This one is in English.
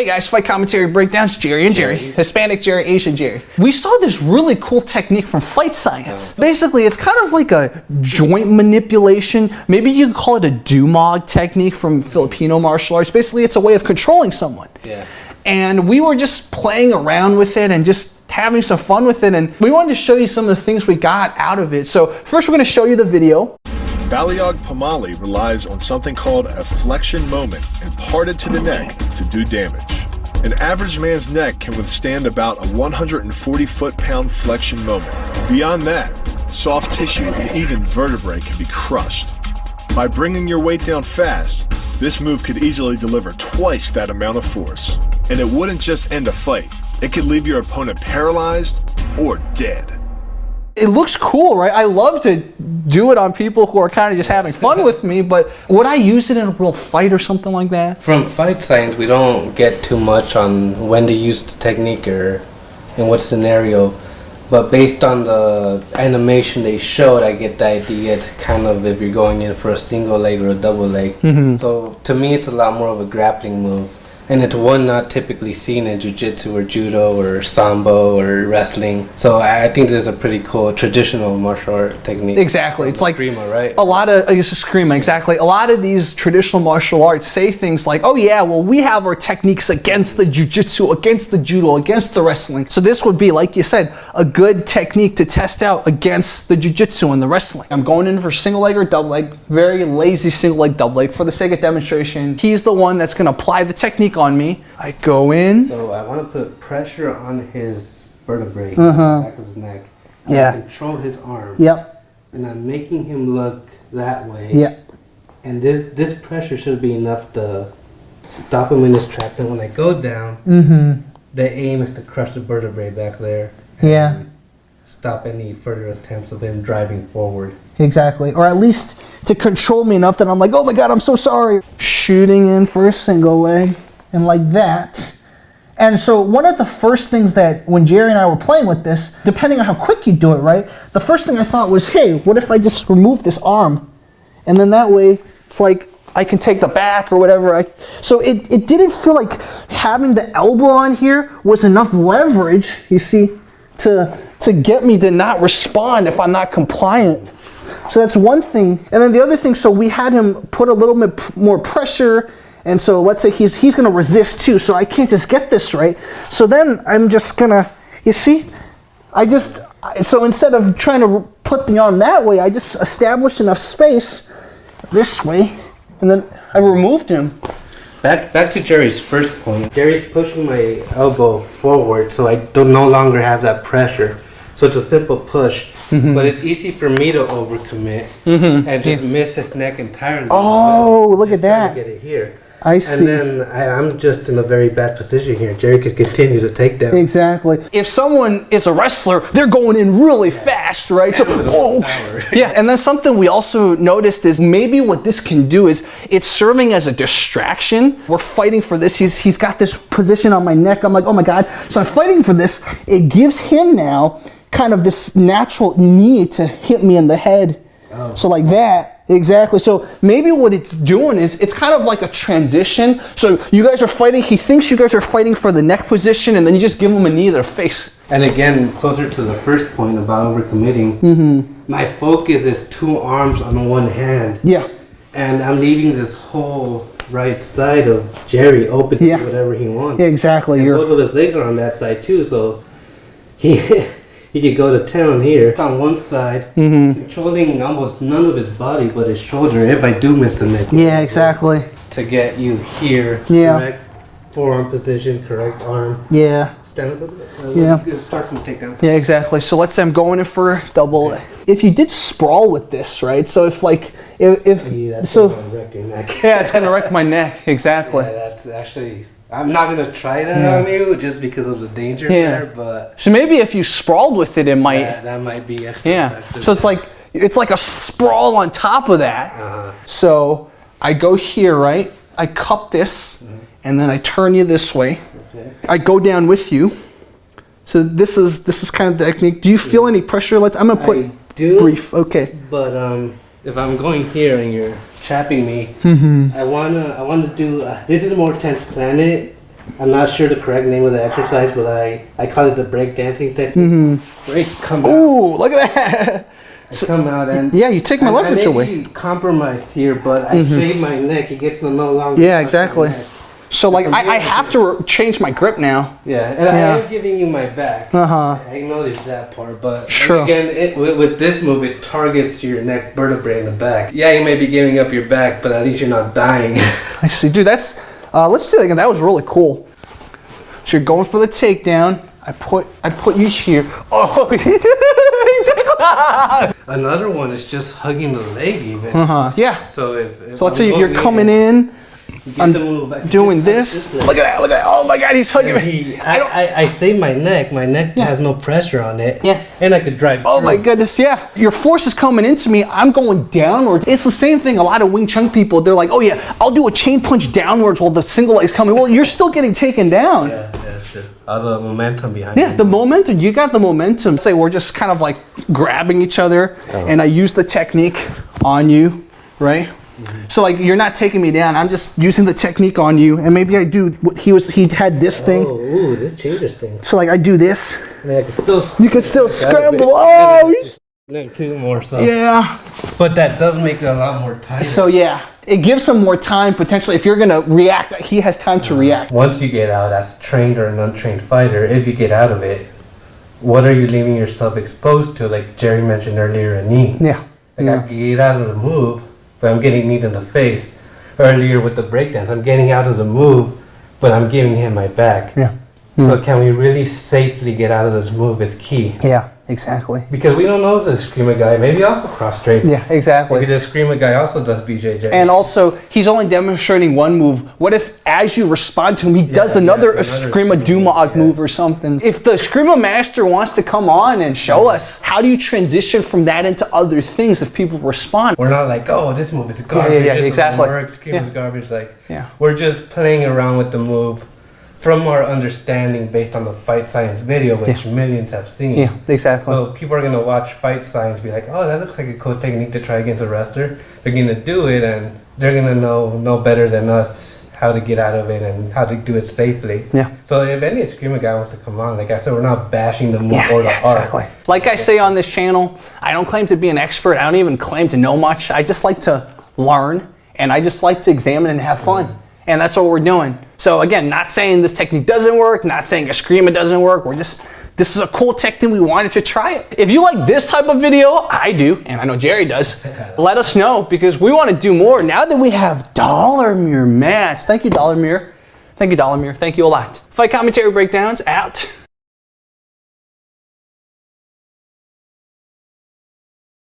Hey guys, Fight Commentary Breakdowns, Jerry and Jerry. Hispanic Jerry, Asian Jerry. We saw this really cool technique from Fight Science. Basically, it's kind of like a joint manipulation. Maybe you could call it a dumog technique from Filipino martial arts. Basically, it's a way of controlling someone. Yeah. And we were just playing around with it and just having some fun with it. And we wanted to show you some of the things we got out of it. So first, we're going to show you the video. Baliog Pomali relies on something called a flexion moment imparted to the neck to do damage. An average man's neck can withstand about a 140 foot-pound flexion moment. Beyond that, soft tissue and even vertebrae can be crushed. By bringing your weight down fast, this move could easily deliver twice that amount of force. And it wouldn't just end a fight, it could leave your opponent paralyzed or dead. It looks cool, right? I love to do it on people who are kind of just having fun with me, but would I use it in a real fight or something like that? From Fight Science, we don't get too much on when to use the technique or in what scenario, but based on the animation they showed, I get the idea it's kind of if you're going in for a single leg or a double leg. So to me, it's a lot more of a grappling move. And it's one not typically seen in jiu-jitsu or judo or sambo or wrestling. So I think this is a pretty cool traditional martial art technique. Exactly. It's like Escrima, right? A lot of, I guess Escrima, exactly. A lot of these traditional martial arts say things like, oh yeah, well we have our techniques against the jiu-jitsu, against the judo, against the wrestling. So this would be, like you said, a good technique to test out against the jiu-jitsu and the wrestling. I'm going in for single leg or double leg, very lazy single leg, double leg for the sake of demonstration. He's the one that's gonna apply the technique on me. I go in. So I want to put pressure on his vertebrae, back of his neck. Yeah. Control his arm. Yep. And I'm making him look that way. Yep. And this pressure should be enough to stop him in his tracks. And when I go down, the aim is to crush the vertebrae back there. And stop any further attempts of him driving forward. Exactly. Or at least to control me enough that I'm like, oh my God, I'm so sorry. Shooting in for a single leg. And like that. And so one of the first things that when Jerry and I were playing with this, depending on how quick you do it, right? The first thing I thought was, hey, what if I just remove this arm? And then that way, it's like I can take the back or whatever. So it didn't feel like having the elbow on here was enough leverage, you see, to get me to not respond if I'm not compliant. So that's one thing. And then the other thing, so we had him put a little bit more pressure. And so let's say he's going to resist too, so I can't just get this right. So then I'm just going to, you see, so instead of trying to put the arm that way, I just established enough space this way, and then I removed him. Back to Jerry's first point. Jerry's pushing my elbow forward, so I no longer have that pressure. So it's a simple push, but it's easy for me to overcommit and just miss his neck entirely. Oh, look at that. Get it here. I see. And then I'm just in a very bad position here. Jerry could continue to take them. Exactly. If someone is a wrestler, they're going in really fast, right? So, yeah. And then something we also noticed is maybe what this can do is it's serving as a distraction. We're fighting for this. He's got this position on my neck. I'm like, oh my God. So I'm fighting for this. It gives him now kind of this natural need to hit me in the head. Oh. So like that. Exactly. So maybe what it's doing is it's kind of like a transition. So you guys are fighting. He thinks you guys are fighting for the neck position, and then you just give him a knee to the face. And again, closer to the first point about overcommitting, my focus is two arms on one hand. Yeah. And I'm leaving this whole right side of Jerry open to do whatever he wants. Yeah, exactly. And both of his legs are on that side too, so he could go to town here on one side, controlling almost none of his body but his shoulder if I do miss the neck. Yeah, exactly. To get you here, correct forearm position, correct arm. Yeah. Stand up a bit. Start from takedown. Yeah, exactly. So let's say I'm going in for double. If you did sprawl with this, right? So if like, that's gonna wreck your neck. Yeah, it's gonna wreck my neck. Exactly. Yeah, that's actually... I'm not going to try that on you just because of the danger there, but... So maybe if you sprawled with it, it might... that might be... So it's like a sprawl on top of that. So I go here, right? I cup this, and then I turn you this way. Okay. I go down with you. So this is kind of the technique. Do you feel any pressure? I'm going to put brief. Okay. But if I'm going here and you're trapping me, I wanna do this is a more tense planet I'm not sure the correct name of the exercise, but I call it the break dancing technique. Break, come out. Ooh, look at that. I come out and Yeah, you take my leverage I may away. be compromised here, but I save my neck. He gets to no longer. Yeah, touch exactly. my neck. So like I have to change my grip now. Yeah, and I am giving you my back. Uh-huh. I acknowledge that part, but Sure. again, with this move, it targets your neck vertebrae in the back. Yeah, you may be giving up your back, but at least you're not dying. I see, dude. That's let's do that again. That was really cool. So you're going for the takedown. I put you here. Oh, Another one is just hugging the leg, even. yeah. So if So let's say if you're coming in, I'm doing this. Look at that! Look at that! Oh my God, he's hugging me. I save my neck. My neck has no pressure on it. Yeah. And I could drive. Oh my goodness, yeah. Your force is coming into me. I'm going downwards. It's the same thing. A lot of Wing Chun people, they're like, oh yeah, I'll do a chain punch downwards while the single leg's coming. Well, you're still getting taken down. Yeah, that's it. All the momentum behind Yeah, the momentum. You got the momentum. Say we're just kind of like grabbing each other, and I use the technique on you, right? So like you're not taking me down. I'm just using the technique on you, and maybe I do what he had this thing. Oh, ooh, this changes things. So like I do this. I mean, I can still. You can still scramble. Oh, No, two more so. yeah. But that does make it a lot more tight. So yeah, it gives him more time potentially. If you're gonna react, he has time to react. Once you get out as a trained or an untrained fighter, if you get out of it, what are you leaving yourself exposed to? Like Jerry mentioned earlier, a knee. Yeah. Like I get out of the move, but I'm getting kneed in the face. Earlier with the breakdance, I'm getting out of the move, but I'm giving him my back. Yeah. So can we really safely get out of this move is key. Yeah. Exactly. Because we don't know if the Escrima guy maybe also prostrate. Yeah. Exactly. Maybe the Escrima guy also does BJJ. And also, he's only demonstrating one move. What if, as you respond to him, he does another Escrima Dumog move or something? If the Escrima master wants to come on and show us, how do you transition from that into other things if people respond? We're not like, oh, this move is garbage. Yeah, it exactly. doesn't work, Escrima's garbage. Like, Yeah. we're just playing around with the move from our understanding based on the Fight Science video, which millions have seen. Yeah, exactly. So people are going to watch Fight Science, be like, oh, that looks like a cool technique to try against a wrestler. They're going to do it, and they're going to know better than us how to get out of it and how to do it safely. Yeah. So if any Escrima guy wants to come on, like I said, we're not bashing the move or the art. Exactly. Like I say on this channel, I don't claim to be an expert. I don't even claim to know much. I just like to learn, and I just like to examine and have fun. And that's what we're doing. So again, not saying this technique doesn't work, not saying Escrima doesn't work. This is a cool technique. We wanted to try it. If you like this type of video, I do, and I know Jerry does, let us know because we want to do more now that we have Dollar Mirror masks. Thank you, Dollar Mirror. Thank you, Dollar Mirror. Thank you a lot. Fight commentary breakdowns out.